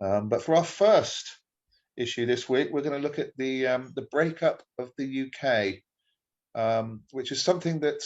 But for our first issue this week, we're going to look at the breakup of the UK, which is something that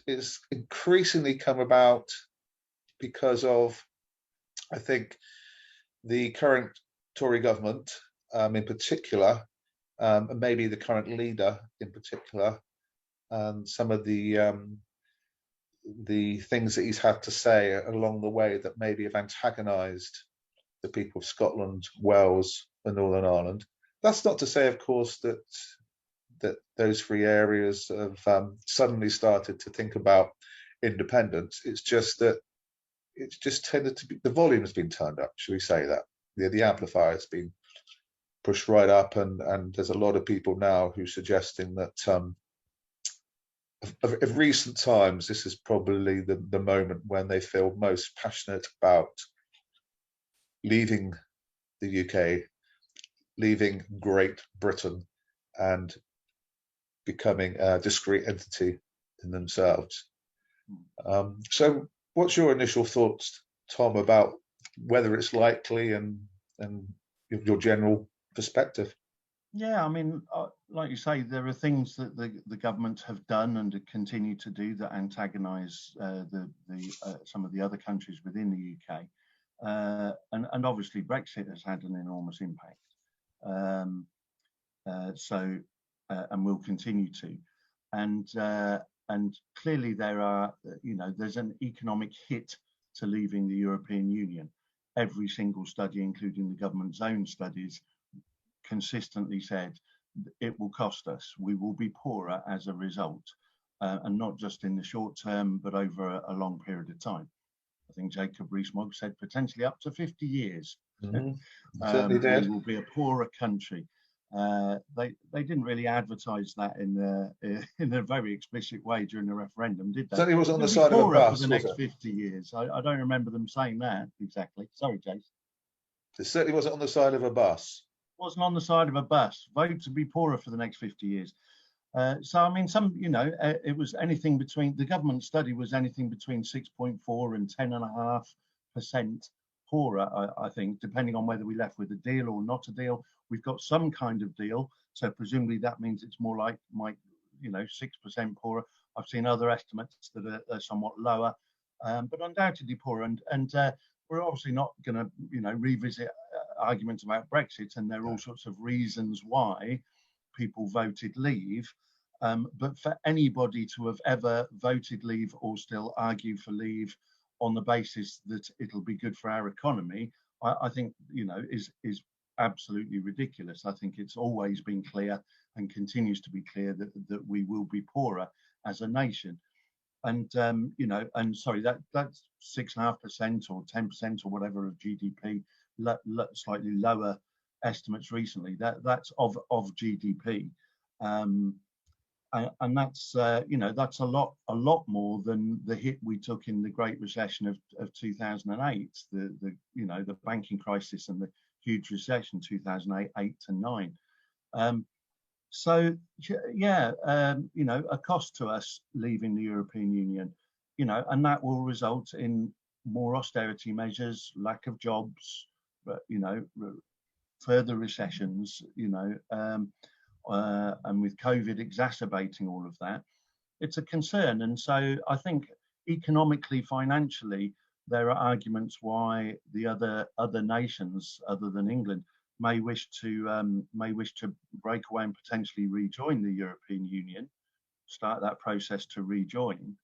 is increasingly come about because of, I think, the current Tory government in particular, and maybe the current leader in particular, and some of the things that he's had to say along the way that maybe have antagonised the people of Scotland, Wales, and Northern Ireland. That's not to say, of course, that those three areas have suddenly started to think about independence. It's just that it's just tended to be, the volume has been turned up, shall we say that? The amplifier has been pushed right up, and there's a lot of people now who are suggesting that of recent times, this is probably the moment when they feel most passionate about leaving the UK, leaving Great Britain, and becoming a discrete entity in themselves. So what's your initial thoughts, Tom, about whether it's likely and your general perspective? Yeah, I mean, like you say, there are things that the government have done and continue to do that antagonise some of the other countries within the UK, and obviously Brexit has had an enormous impact. And will continue to, and clearly there are, there's an economic hit to leaving the European Union. Every single study, including the government's own studies, consistently said it will cost us. We will be poorer as a result, and not just in the short term, but over a long period of time. I think Jacob Rees-Mogg said potentially up to 50 years. Certainly did. We will be a poorer country. They didn't really advertise that in a very explicit way during the referendum, did they? Certainly wasn't on the side of a bus for the next 50 years. I don't remember them saying that exactly. Sorry, Jason. It certainly wasn't on the side of a bus. Wasn't on the side of a bus. Vote to be poorer for the next 50 years. So I mean, it was anything between, the government study was anything between 6.4 and 10.5% poorer, I think, depending on whether we left with a deal or not a deal. We've got some kind of deal, so presumably that means it's more like 6% poorer. I've seen other estimates that are somewhat lower, but undoubtedly poorer. And we're obviously not going to revisit arguments about Brexit, and there are all sorts of reasons why people voted leave. But for anybody to have ever voted leave or still argue for leave on the basis that it'll be good for our economy, I think is absolutely ridiculous. I think it's always been clear and continues to be clear that we will be poorer as a nation. And sorry, that's 6.5% or 10% or whatever of GDP, slightly lower estimates recently. That's of GDP, and that's that's a lot more than the hit we took in the Great Recession of 2008, the banking crisis and the huge recession 2008, 8 to 9. So yeah, a cost to us leaving the European Union, and that will result in more austerity measures, lack of jobs, but further recessions, and with COVID exacerbating all of that, it's a concern. And so I think economically, financially, there are arguments why the other nations other than England may wish to break away and potentially rejoin the European Union, start that process to rejoin.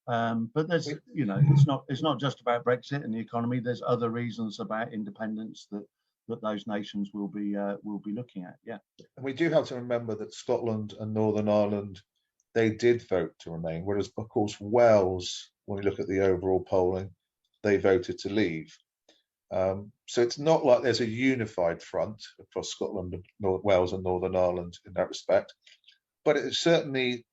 But there's it's not just about Brexit and the economy. There's other reasons about independence that those nations will be looking at. Yeah, and we do have to remember that Scotland and Northern Ireland, they did vote to remain, whereas of course Wales, when we look at the overall polling, they voted to leave. So it's not like there's a unified front across Scotland, Wales and Northern Ireland in that respect, but it's certainly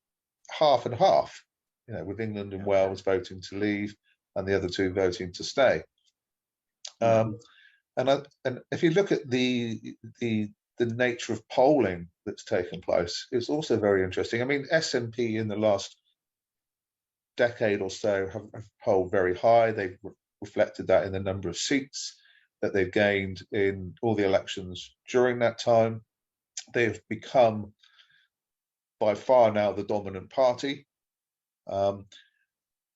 half and half, with England and Wales voting to leave and the other two voting to stay. And if you look at the nature of polling that's taken place, it's also very interesting. I mean, SNP in the last decade or so have polled very high. They've reflected that in the number of seats that they've gained in all the elections during that time. They've become by far now the dominant party.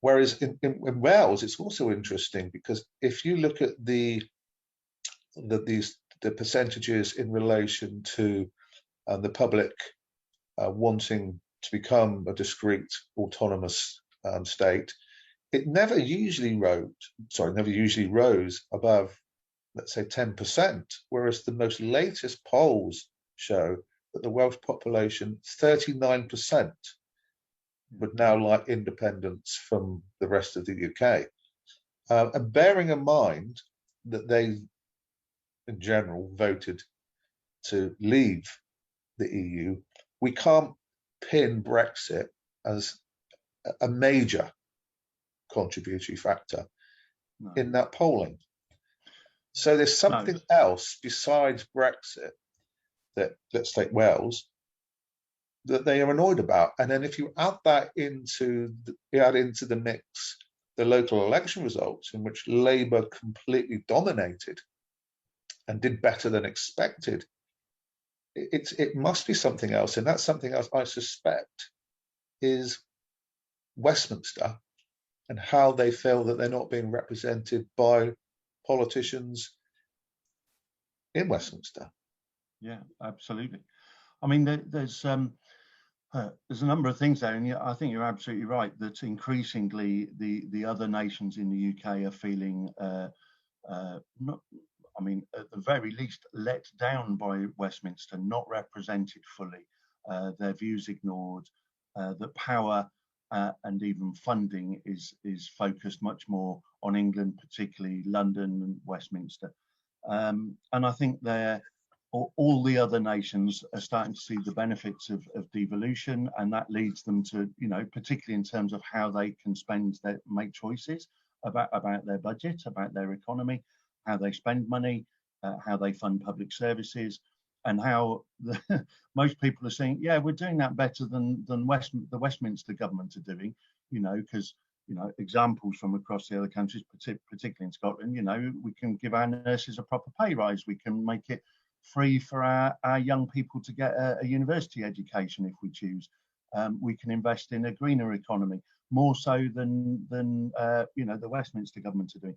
Whereas in Wales, it's also interesting because if you look at the percentages in relation to the public wanting to become a discrete autonomous state, it never usually rose above, let's say, 10%, whereas the most latest polls show that the Welsh population, 39%, would now like independence from the rest of the UK. And bearing in mind that they, in general, voted to leave the EU, we can't pin Brexit as a major contributory factor in that polling. So there's something else besides Brexit that, let's take Wales, that they are annoyed about. And then if you add that into the mix the local election results, in which Labour completely dominated and did better than expected, it must be something else. And that something else, I suspect, is Westminster and how they feel that they're not being represented by politicians in Westminster. Yeah, absolutely. I mean, there's a number of things there, and I think you're absolutely right that increasingly the other nations in the UK are feeling not, I mean, at the very least, let down by Westminster, not represented fully, their views ignored, that power and even funding is focused much more on England, particularly London and Westminster. And I think all the other nations are starting to see the benefits of devolution, and that leads them to, particularly in terms of how they can make choices about their budget, about their economy, how they spend money, how they fund public services, and how most people are saying, yeah, we're doing that better than the Westminster government are doing, because examples from across the other countries, particularly in Scotland, we can give our nurses a proper pay rise, we can make it free for our young people to get a university education if we choose. We can invest in a greener economy, more so than the Westminster government are doing.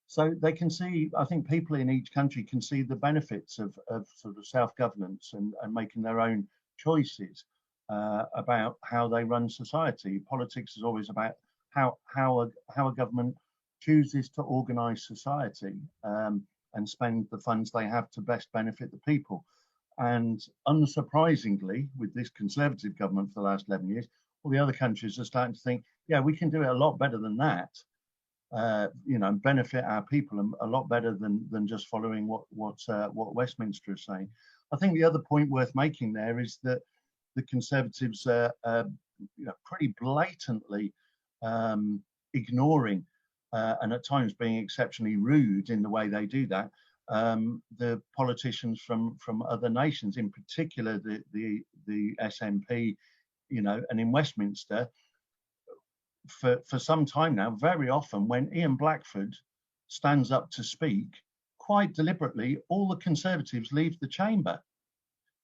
So they can see, I think people in each country can see the benefits of sort of self-governance and making their own choices about how they run society. Politics is always about how a government chooses to organise society and spend the funds they have to best benefit the people. And unsurprisingly, with this Conservative government for the last 11 years, all the other countries are starting to think, yeah, we can do it a lot better than that. Benefit our people a lot better than just following what Westminster is saying. I think the other point worth making there is that the Conservatives are pretty blatantly ignoring and at times being exceptionally rude in the way they do that, the politicians from other nations, in particular the SNP, and in Westminster. For some time now, very often when Ian Blackford stands up to speak, quite deliberately, all the Conservatives leave the chamber,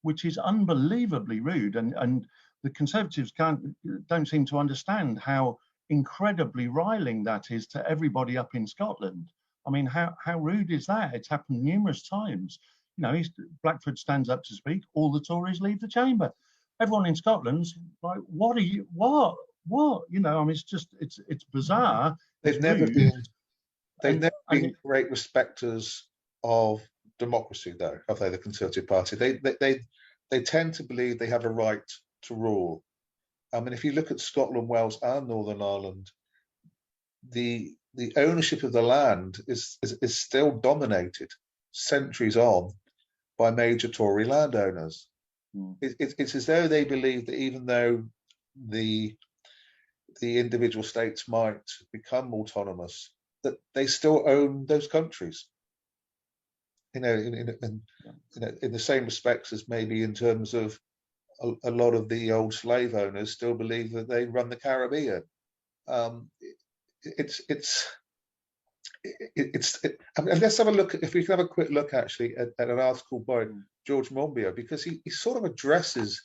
which is unbelievably rude. And the Conservatives don't seem to understand how incredibly riling that is to everybody up in Scotland. I mean, how rude is that? It's happened numerous times. Blackford stands up to speak, all the Tories leave the chamber. Everyone in Scotland's like, what? I mean, it's bizarre. They've never been great respecters of democracy, though, have they? The Conservative Party. They tend to believe they have a right to rule. I mean, if you look at Scotland, Wales, and Northern Ireland, the ownership of the land is still dominated centuries on by major Tory landowners. It's as though they believe that even though the individual states might become autonomous, that they still own those countries. In the same respects as maybe in terms of a lot of the old slave owners still believe that they run the Caribbean. It's I mean, let's have a look. If we can have a quick look actually at an article by George Monbiot, because he sort of addresses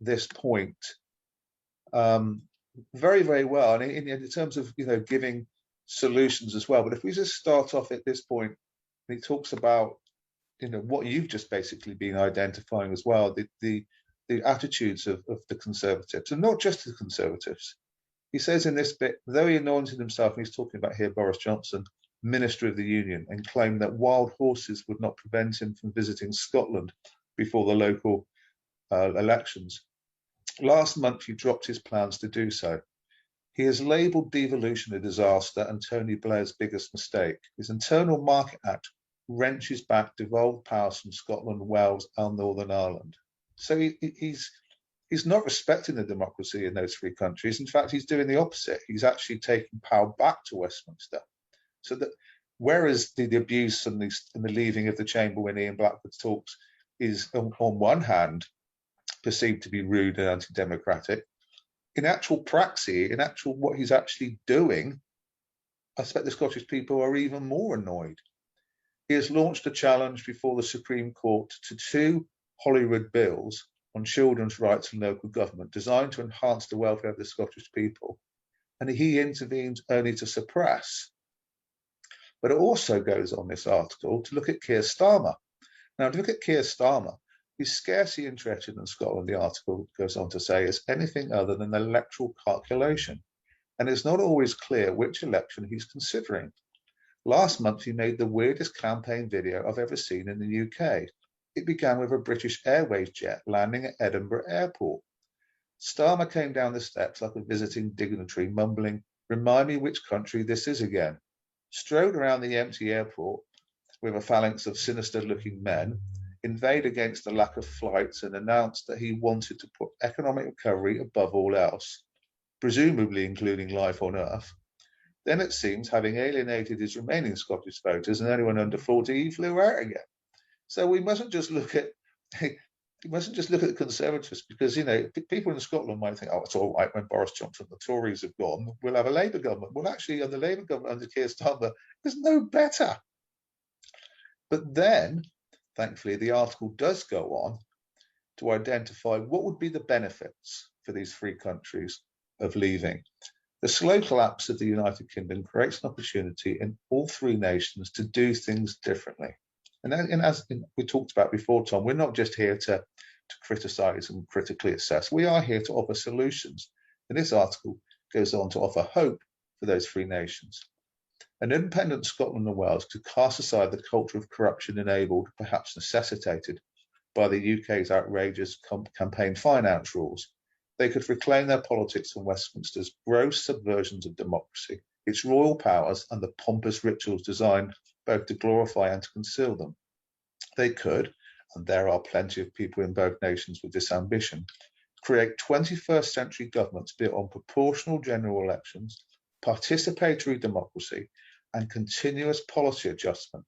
this point very, very well, and in terms of giving solutions as well. But if we just start off at this point, he talks about what you've just basically been identifying as well, the attitudes of the Conservatives, and not just the Conservatives. He says in this bit, though he anointed himself, and he's talking about here Boris Johnson, Minister of the Union, and claimed that wild horses would not prevent him from visiting Scotland before the local elections. Last month, he dropped his plans to do so. He has labelled devolution a disaster and Tony Blair's biggest mistake. His Internal Market Act wrenches back devolved powers from Scotland, Wales, and Northern Ireland. So he's not respecting the democracy in those three countries. In fact, he's doing the opposite. He's actually taking power back to Westminster. So that whereas the abuse and the leaving of the chamber when Ian Blackford talks is on one hand perceived to be rude and anti-democratic, in actual praxis, in actual what he's actually doing, I expect the Scottish people are even more annoyed. He has launched a challenge before the Supreme Court to 2 Holyrood bills on children's rights and local government designed to enhance the welfare of the Scottish people, and he intervened only to suppress. But it also goes on, this article, to look at Keir Starmer. Now, to look at Keir Starmer, he's scarcely interested in Scotland, the article goes on to say, as anything other than an electoral calculation. And it's not always clear which election he's considering. Last month, he made the weirdest campaign video I've ever seen in the UK. It began with a British Airways jet landing at Edinburgh Airport. Starmer came down the steps like a visiting dignitary, mumbling, "Remind me which country this is again." Strode around the empty airport with a phalanx of sinister-looking men, inveighed against the lack of flights, and announced that he wanted to put economic recovery above all else, presumably including life on Earth. Then it seems, having alienated his remaining Scottish voters and anyone under 40, he flew out again. So we mustn't just look at the Conservatives, because people in Scotland might think, oh, it's all right when Boris Johnson, the Tories have gone, we'll have a Labour government. Well, actually, the Labour government under Keir Starmer is no better. But then, thankfully, the article does go on to identify what would be the benefits for these three countries of leaving. The slow collapse of the United Kingdom creates an opportunity in all three nations to do things differently. And as we talked about before, Tom, we're not just here to criticise and critically assess. We are here to offer solutions. And this article goes on to offer hope for those three nations. An independent Scotland and Wales could cast aside the culture of corruption enabled, perhaps necessitated, by the UK's outrageous campaign finance rules. They could reclaim their politics from Westminster's gross subversions of democracy, its royal powers, and the pompous rituals designed both to glorify and to conceal them. They could, and there are plenty of people in both nations with this ambition, create 21st century governments built on proportional general elections, participatory democracy, and continuous policy adjustment,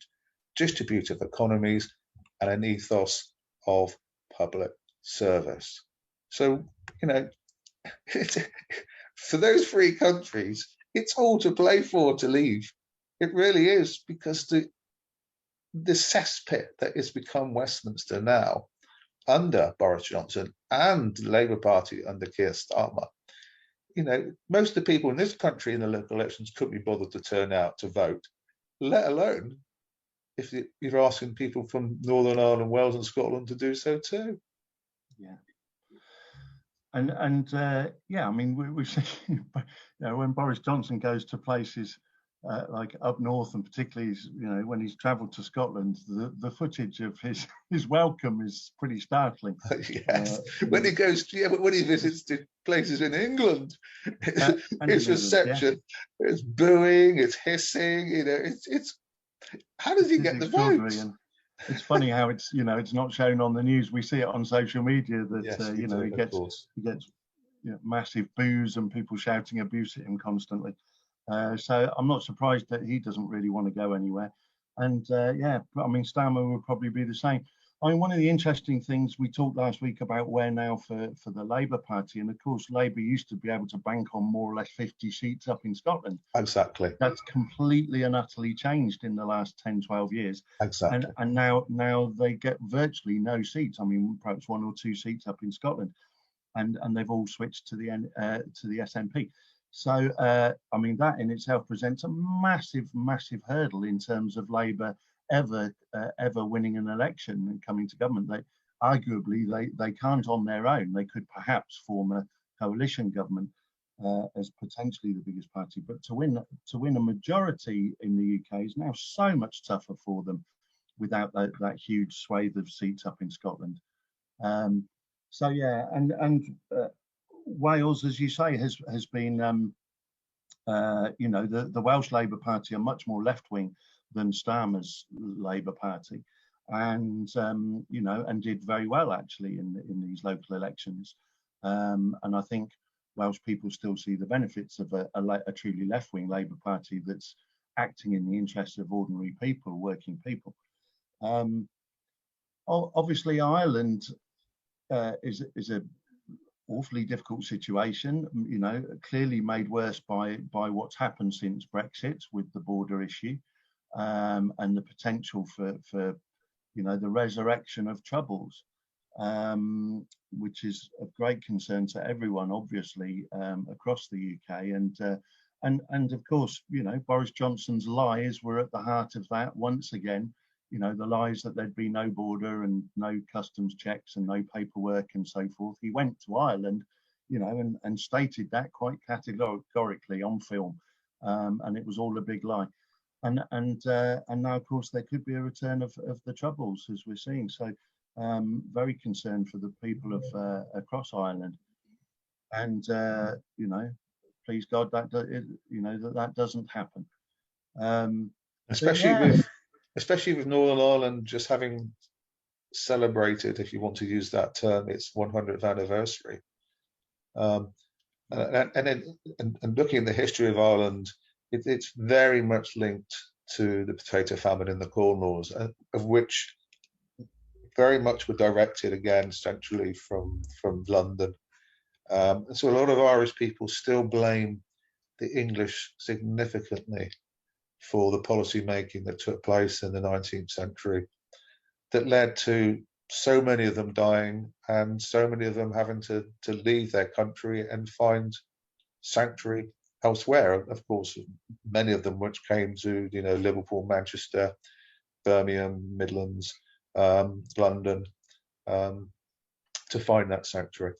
distributive economies, and an ethos of public service. So, for those three countries, it's all to play for to leave. It really is, because the cesspit that has become Westminster now, under Boris Johnson and the Labour Party under Keir Starmer, most of the people in this country in the local elections couldn't be bothered to turn out to vote, let alone if you're asking people from Northern Ireland, Wales and Scotland to do so too. Yeah. And I mean, we see, when Boris Johnson goes to places like up north, and particularly, when he's travelled to Scotland, the footage of his welcome is pretty startling. Yes, when he goes, when he visits to places in England, his reception, it's booing, it's hissing. It's how does he get the vote? And it's funny how it's not shown on the news. We see it on social media that he gets massive boos and people shouting abuse at him constantly. So I'm not surprised that he doesn't really want to go anywhere. And I mean, Starmer will probably be the same. I mean, one of the interesting things we talked last week about where now for the Labour Party, and of course Labour used to be able to bank on more or less 50 seats up in Scotland. Exactly. That's completely and utterly changed in the last 10, 12 years. Exactly. And now they get virtually no seats. I mean, perhaps 1 or 2 seats up in Scotland, and they've all switched to the SNP. So I mean, that in itself presents a massive hurdle in terms of Labour ever winning an election and coming to government. They can't on their own. They could perhaps form a coalition government as potentially the biggest party, but to win a majority in the UK is now so much tougher for them without that huge swathe of seats up in Scotland. So yeah, and Wales, as you say, has been you know, the Welsh Labour Party are much more left wing than Starmer's Labour Party, and you know, and did very well actually in these local elections. And I think Welsh people still see the benefits of a truly left-wing Labour Party that's acting in the interests of ordinary people, working people. Obviously, Ireland is a awfully difficult situation, you know, clearly made worse by what's happened since Brexit with the border issue, and the potential for you know, the resurrection of Troubles, which is of great concern to everyone, obviously, across the UK. And of course, you know, Boris Johnson's lies were at the heart of that once again. You know, the lies that there'd be no border and no customs checks and no paperwork and so forth. He went to Ireland, you know, and stated that quite categorically on film, and it was all a big lie. And now, of course, there could be a return of the Troubles, as we're seeing. So very concerned for the people of across Ireland, and you know, please God that you know, that doesn't happen. Especially with Northern Ireland just having celebrated, if you want to use that term, its 100th anniversary. And looking at the history of Ireland, it's very much linked to the potato famine in the Corn Laws, of which very much were directed again centrally from London. So a lot of Irish people still blame the English significantly for the policy making that took place in the 19th century that led to so many of them dying and so many of them having to leave their country and find sanctuary elsewhere. Of course, many of them which came to, you know, Liverpool, Manchester, Birmingham, Midlands, London, to find that sanctuary.